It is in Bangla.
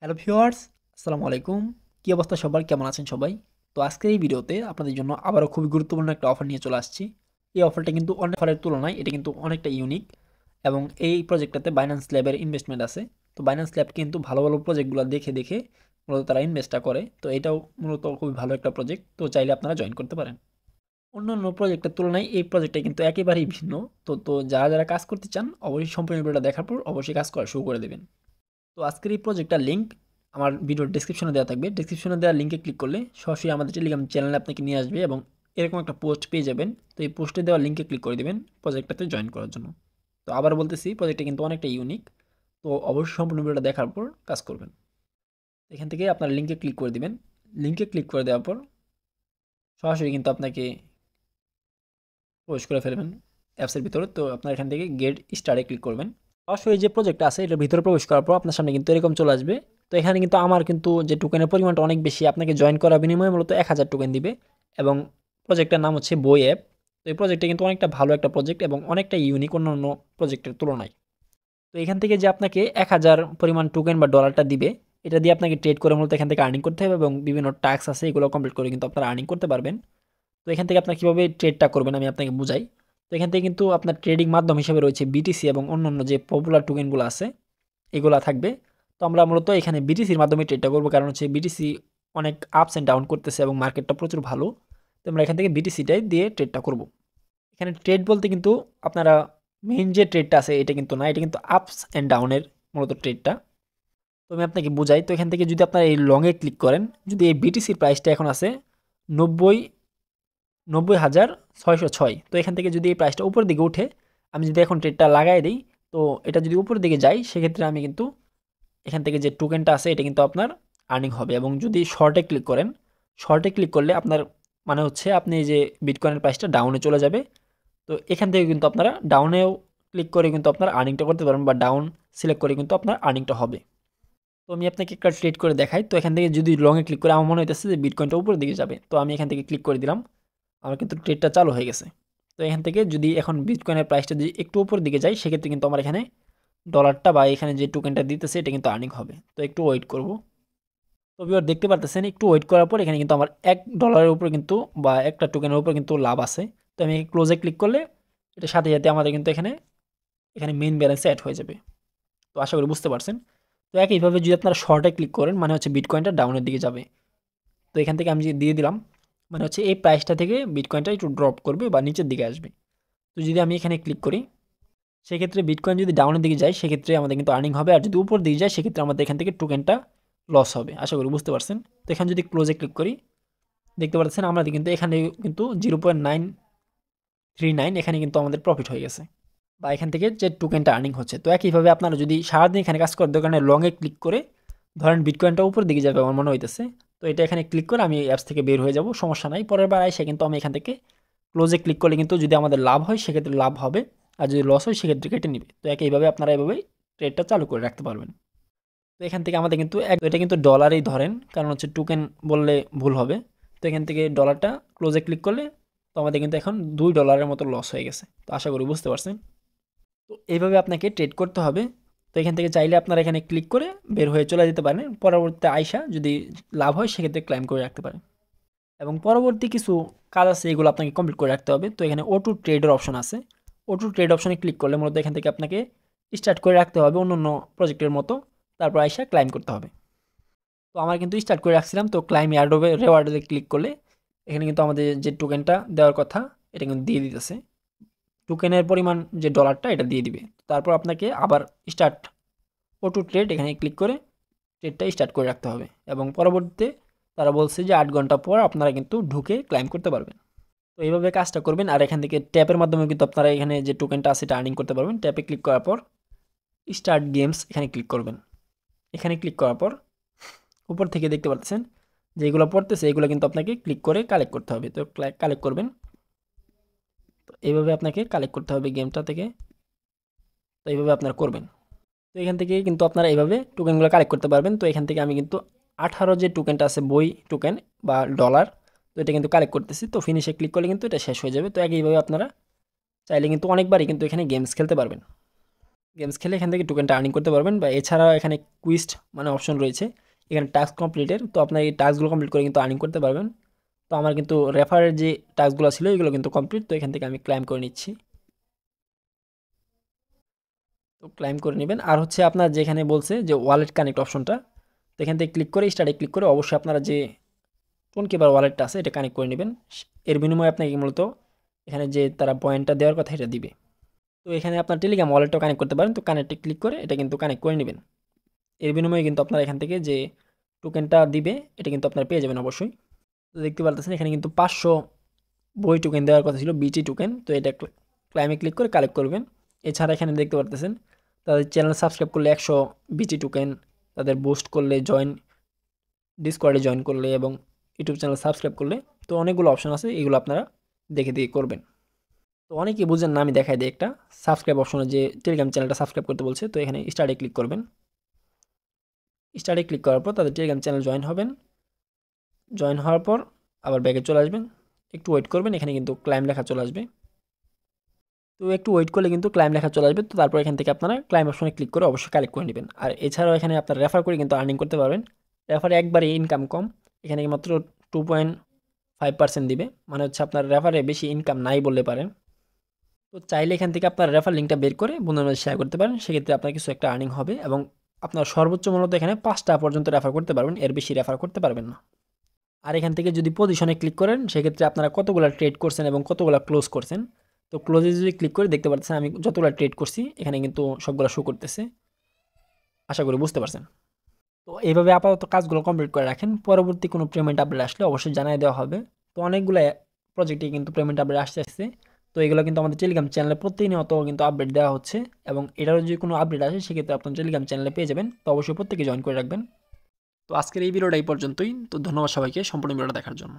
হ্যালো ভিউয়ার্স, আসসালামু আলাইকুম। কী অবস্থা সবার? কেমন আছেন সবাই? তো আজকের এই ভিডিওতে আপনাদের জন্য আবারও খুবই গুরুত্বপূর্ণ একটা অফার নিয়ে চলে আসছি। এই অফারটা কিন্তু অন্য অফারের তুলনায় এটা কিন্তু অনেকটা ইউনিক এবং এই প্রজেক্টটাতে বাইন্যান্স ল্যাবের ইনভেস্টমেন্ট আছে। তো বাইন্যান্স ল্যাব কিন্তু ভালো, ভালো প্রজেক্টগুলো দেখে, দেখে মূলত তারা ইনভেস্টটা করে। তো এটাও মূলত খুবই ভালো একটা প্রজেক্ট। তো চাইলে আপনারা জয়েন করতে পারেন। অন্যান্য প্রজেক্টের তুলনায় এই প্রজেক্টটা কিন্তু একেবারেই ভিন্ন। তো যারা কাজ করতে চান অবশ্যই সম্পূর্ণ ভিডিওটা দেখার পর অবশ্যই কাজ করা শুরু করে দেবেন। তো আজকের এই প্রজেক্টটার লিঙ্ক আমার ভিডিওর ডেসক্রিপশনে দেওয়া থাকবে। ডেসক্রিপশনে দেওয়া লিঙ্কে ক্লিক করলে সরাসরি আমাদের টেলিগ্রাম চ্যানেলে আপনাকে নিয়ে আসবে এবং এরকম একটা পোস্ট পেয়ে যাবেন। তো এই পোস্টে দেওয়া লিঙ্কে ক্লিক করে দেবেন প্রজেক্টটাতে জয়েন করার জন্য। তো আবার বলতেছি, প্রজেক্টটা কিন্তু অনেকটা ইউনিক। তো অবশ্যই সম্পূর্ণ ভিডিওটা দেখার পর কাজ করবেন। এখান থেকে আপনার লিঙ্কে ক্লিক করে দিবেন। লিঙ্কে ক্লিক করে দেওয়ার পর সরাসরি কিন্তু আপনাকে প্রবেশ করে ফেলবেন অ্যাপসের ভিতরে। তো আপনার এখান থেকে গেট স্টার্টে ক্লিক করবেন। সরাসরি যে প্রজেক্টটা আছে এটার ভিতরে প্রবেশ করার পর আপনার সামনে কিন্তু এরকম চলে আসবে। তো এখানে কিন্তু আমার কিন্তু যে টোকেনের পরিমাণটা অনেক বেশি, আপনাকে জয়েন করার বিনিময়ে মূলত 1000 টোকেন দিবে এবং প্রজেক্টটার নাম হচ্ছে বই অ্যাপ। তো এই প্রজেক্টটা কিন্তু অনেকটা ভালো একটা প্রজেক্ট এবং অনেকটা ইউনিক অন্যান্য প্রজেক্টের তুলনায়। তো এখান থেকে যে আপনাকে 1000 পরিমাণ টোকেন বা ডলারটা দিবে, এটা দিয়ে আপনাকে ট্রেড করে মূলত এখান থেকে আর্নিং করতে হবে এবং বিভিন্ন টাস্ক আছে এগুলো কমপ্লিট করে কিন্তু আপনারা আর্নিং করতে পারবেন। তো এখান থেকে আপনার কীভাবে ট্রেডটা করবেন আমি আপনাকে বুঝাই। তো এখান থেকে কিন্তু আপনার ট্রেডিং মাধ্যম হিসেবে রয়েছে বিটিসি এবং অন্যান্য যে পপুলার টোকেনগুলো আছে এগুলা থাকবে। তো আমরা মূলত এখানে বিটিসির মাধ্যমে ট্রেডটা করব, কারণ হচ্ছে বিটিসি অনেক আপস অ্যান্ড ডাউন করতেছে এবং মার্কেটটা প্রচুর ভালো। তো আমরা এখান থেকে বিটিসিটাই দিয়ে ট্রেডটা করব। এখানে ট্রেড বলতে কিন্তু আপনারা মেইন যে ট্রেডটা আছে এটা কিন্তু না, এটা কিন্তু আপস অ্যান্ড ডাউনের মূলত ট্রেডটা। তো আমি আপনাকে বুঝাই। তো এখান থেকে যদি আপনারা এই লংয়ে ক্লিক করেন, যদি এই বিটিসির প্রাইসটা এখন আছে 90 90,606। তো এখান থেকে যদি এই প্রাইসটা উপরের দিকে উঠে, আমি যদি এখন ট্রেডটা লাগাই দিই, তো এটা যদি উপরের দিকে যায় সেক্ষেত্রে আমি কিন্তু এখান থেকে যে টোকেনটা আছে এটা কিন্তু আপনার আর্নিং হবে। এবং যদি শর্টে ক্লিক করেন, শর্টে ক্লিক করলে আপনার মানে হচ্ছে আপনি এই যে বিটকয়েনের প্রাইসটা ডাউনে চলে যাবে। তো এখান থেকে কিন্তু আপনারা ডাউনেও ক্লিক করে কিন্তু আপনার আর্নিংটা করতে পারবেন বা ডাউন সিলেক্ট করে কিন্তু আপনার আর্নিংটা হবে। তো আমি আপনাকে একটা ট্রেড করে দেখাই। তো এখান থেকে যদি লংয়ে ক্লিক করে আমার মনে হইতেছে যে বিটকয়েনটা উপরের দিকে যাবে, তো আমি এখান থেকে ক্লিক করে দিলাম। আমার কিন্তু ট্রেডটা চালু হয়ে গেছে। তো এখান থেকে যদি এখন বিটকয়েনের প্রাইসটা যদি একটু উপরের দিকে যায় সেক্ষেত্রে কিন্তু আমার এখানে ডলারটা বা এখানে যে টোকেনটা দিতেছে এটা কিন্তু আর্নিং হবে। তো একটু ওয়েট করব। তো ভিউয়ার দেখতে পারতেছেন একটু ওয়েট করার পর এখানে কিন্তু আমার $1 উপরে কিন্তু বা একটা টোকেনের উপর কিন্তু লাভ আছে। তো আমি ক্লোজে ক্লিক করলে এটার সাথে সাথে আমাদের কিন্তু এখানে এখানে মেইন ব্যালেন্সে অ্যাড হয়ে যাবে। তো আশা করি বুঝতে পারছেন। তো একইভাবে যদি আপনারা শর্টে ক্লিক করেন মানে হচ্ছে বিটকয়েনটা ডাউনের দিকে যাবে। তো এখান থেকে আমি যে দিয়ে দিলাম মানে হচ্ছে এই প্রাইসটা থেকে বিটকয়েনটা একটু ড্রপ করবে বা নিচের দিকে আসবে। তো যদি আমি এখানে ক্লিক করি সেক্ষেত্রে বিটকয়েন যদি ডাউনের দিকে যায় সেক্ষেত্রে আমাদের কিন্তু আর্নিং হবে, আর যদি উপর দিকে যায় সেক্ষেত্রে আমাদের এখান থেকে টোকেনটা লস হবে। আশা করি বুঝতে পারছেন। তো এখানে যদি ক্লোজে ক্লিক করি দেখতে পাচ্ছেন আমাদের কিন্তু এখানে কিন্তু 0.939 এখানে কিন্তু আমাদের প্রফিট হয়ে গেছে বা এখান থেকে যে টোকেনটা আর্নিং হচ্ছে। তো একইভাবে আপনারা যদি সারাদিন এখানে কাজ করার দোকানে লংয়ে ক্লিক করে ধরেন বিটকয়েনটা উপর দিকে যাবে আমার মনে হইতেছে, তো এটা এখানে ক্লিক করে আমি অ্যাপস থেকে বের হয়ে যাব, সমস্যা নাই। পরের বার আইসা কিন্তু আমি এখান থেকে ক্লোজে ক্লিক করলে কিন্তু যদি আমাদের লাভ হয় সেক্ষেত্রে লাভ হবে, আর যদি লস হয় সেক্ষেত্রে কেটে নিবে। তো একইভাবে আপনারা এভাবেই ট্রেডটা চালু করে রাখতে পারবেন। তো এখান থেকে আমাদের কিন্তু এটা কিন্তু ডলারেই ধরেন, কারণ হচ্ছে টোকেন বললে ভুল হবে। তো এখান থেকে ডলারটা ক্লোজে ক্লিক করলে তো আমাদের কিন্তু এখন $2 মতো লস হয়ে গেছে। তো আশা করি বুঝতে পারছেন। তো এইভাবে আপনাকে ট্রেড করতে হবে। তো এখান থেকে চাইলে আপনারা এখানে ক্লিক করে বের হয়ে চলে যেতে পারেন। পরবর্তীতে আইসা যদি লাভ হয় সেক্ষেত্রে ক্লাইম করে রাখতে পারেন। এবং পরবর্তী কিছু কাজ আছে এগুলো আপনাকে কমপ্লিট করে রাখতে হবে। তো এখানে অটো ট্রেডের অপশন আছে। অটো ট্রেড অপশনে ক্লিক করলে মূলত এখান থেকে আপনাকে স্টার্ট করে রাখতে হবে অন্যান্য প্রজেক্টের মতো। তারপর আইসা ক্লাইম করতে হবে। তো আমার কিন্তু স্টার্ট করে রাখছিলাম। তো ক্লাইম এয়ারড্রপে রেওয়ার্ডে ক্লিক করলে এখানে কিন্তু আমাদের যে টোকেনটা দেওয়ার কথা এটা কিন্তু দিয়ে দিতেছে। টোকেনের পরিমাণ যে ডলারটা এটা দিয়ে দিবে। তারপর আপনাকে আবার স্টার্ট অটো ট্রেড এখানে ক্লিক করে ট্রেডটা স্টার্ট করে রাখতে হবে এবং পরবর্তীতে তারা বলছে যে 8 ঘন্টা পর আপনারা কিন্তু ঢুকে ক্লাইম করতে পারবেন। তো এইভাবে কাজটা করবেন। আর এখান থেকে ট্যাপের মাধ্যমে কিন্তু আপনারা এখানে যে টোকেনটা আছে এটা আর্নিং করতে পারবেন। ট্যাপে ক্লিক করার পর স্টার্ট গেমস এখানে ক্লিক করবেন। এখানে ক্লিক করার পর উপর থেকে দেখতে পাচ্ছেন যে এগুলো পড়তেছে এগুলো কিন্তু আপনাকে ক্লিক করে কালেক্ট করতে হবে। তো কালেক্ট করবেন। তো এইভাবে আপনাকে কালেক্ট করতে হবে গেমটা থেকে। তো এইভাবে আপনারা করবেন। তো এখান থেকে কিন্তু আপনারা এইভাবে টোকেনগুলো কালেক্ট করতে পারবেন। তো এখান থেকে আমি কিন্তু 18 যে টোকেনটা আছে বই টোকেন বা ডলার, তো এটা কিন্তু কালেক্ট করতেছি। তো ফিনিশে ক্লিক করলে কিন্তু এটা শেষ হয়ে যাবে। তো একইভাবে আপনারা চাইলে কিন্তু অনেকবারই কিন্তু এখানে গেমস খেলতে পারবেন। গেমস খেলে এখান থেকে টোকেনটা আর্নিং করতে পারবেন, বা এছাড়াও এখানে কুইস্ট মানে অপশন রয়েছে, এখানে টাস্ক কমপ্লিটের, তো আপনার এই টাস্কগুলো কমপ্লিট করে কিন্তু আর্নিং করতে পারবেন। তো আমার কিন্তু রেফারের যে টাস্কগুলো ছিল এগুলো কিন্তু কমপ্লিট, তো এখান থেকে আমি ক্লাইম করে নিচ্ছি। তো ক্লাইম করে নেবেন। আর হচ্ছে আপনার যেখানে বলছে যে ওয়ালেট কানেক্ট অপশনটা, তো এখান থেকে ক্লিক করে স্টার্টে ক্লিক করে অবশ্যই আপনারা যে টোন কিপার ওয়ালেটটা আছে এটা কানেক্ট করে নেবেন। এর বিনিময়ে আপনাকে মূলত এখানে যে তারা পয়েন্টটা দেওয়ার কথা এটা দিবে। তো এখানে আপনার টেলিগ্রাম ওয়ালেটটাও কানেক্ট করতে পারেন, তো কানেক্টে ক্লিক করে এটা কিন্তু কানেক্ট করে নেবেন। এর বিনিময়ে কিন্তু আপনারা এখান থেকে যে টোকেনটা দিবে এটা কিন্তু আপনারা পেয়ে যাবেন অবশ্যই। তো দেখতে পারতেছেন এখানে কিন্তু 500 বই টোকেন দেওয়ার কথা ছিল, বিটি টোকেন, তো এটা ক্লাইমে ক্লিক করে কালেক্ট করবেন। এছাড়া এখানে দেখতে পারতেছেন তাদের চ্যানেল সাবস্ক্রাইব করলে 100 বিটি টোকেন, তাদের বুস্ট করলে ডিসকর্ডে জয়েন করলে এবং ইউটিউব চ্যানেল সাবস্ক্রাইব করলে, তো অনেকগুলো অপশন আছে, এগুলো আপনারা দেখে দিয়ে করবেন। তো অনেকেই বুঝেন না, আমি দেখাই দিই একটা। সাবস্ক্রাইব অপশনে যে টেলিগ্রাম চ্যানেলটা সাবস্ক্রাইব করতে বলছে, তো এখানে স্টার্টে ক্লিক করবেন। স্টার্টে ক্লিক করার পর তাদের টেলিগ্রাম চ্যানেল জয়েন হবেন। জয়েন হওয়ার পর আবার ব্যাকে চলে আসবেন, একটু ওয়েট করবেন, এখানে কিন্তু ক্লাইম লেখা চলে আসবে। তো একটু ওয়েট করলে কিন্তু ক্লাইম লেখা চলে আসবে। তো তারপর এখান থেকে আপনারা ক্লাইম অপশনে ক্লিক করে অবশ্যই কালেক্ট করে নেবেন। আর এছাড়াও এখানে আপনার রেফার করে কিন্তু আর্নিং করতে পারবেন। রেফারে একবারে ইনকাম কম, এখানে মাত্র 2.5% দিবে, মানে হচ্ছে আপনার রেফারে বেশি ইনকাম নাই বললে পারেন। তো চাইলে এখান থেকে আপনার রেফার লিঙ্কটা বের করে বন্ধুদের মাঝে শেয়ার করতে পারেন, সেক্ষেত্রে আপনার কিছু একটা আর্নিং হবে এবং আপনার সর্বোচ্চ মূলত এখানে 5টা পর্যন্ত রেফার করতে পারবেন, এর বেশি রেফার করতে পারবেন না। আর এখান থেকে যদি পজিশনে ক্লিক করেন সেক্ষেত্রে আপনারা কতগুলো ট্রেড করছেন এবং কতগুলো ক্লোজ করছেন, তো ক্লোজে যদি ক্লিক করে দেখতে পাচ্ছেন আমি যতগুলো ট্রেড করছি এখানে কিন্তু সবগুলো শো করতেছে। আশা করি বুঝতে পারছেন। তো এইভাবে আপাতত কাজগুলো কমপ্লিট করে রাখেন, পরবর্তী কোনো পেমেন্ট আপডেট আসলে অবশ্যই জানিয়ে দেওয়া হবে। তো অনেকগুলো প্রজেক্টে কিন্তু পেমেন্ট আপডেট আসছে, তো এগুলো কিন্তু আমাদের টেলিগ্রাম চ্যানেলে প্রতিনিয়ত কিন্তু আপডেট দেওয়া হচ্ছে, এবং এটারও যদি কোনো আপডেট আসে সেক্ষেত্রে আপনার টেলিগ্রাম চ্যানেলে পেয়ে যাবেন। তো অবশ্যই প্রত্যেকে জয়েন করে রাখবেন। তো আজকের এই ভিডিওটা এই পর্যন্তই। তো ধন্যবাদ সবাইকে সম্পূর্ণ ভিডিওটা দেখার জন্য।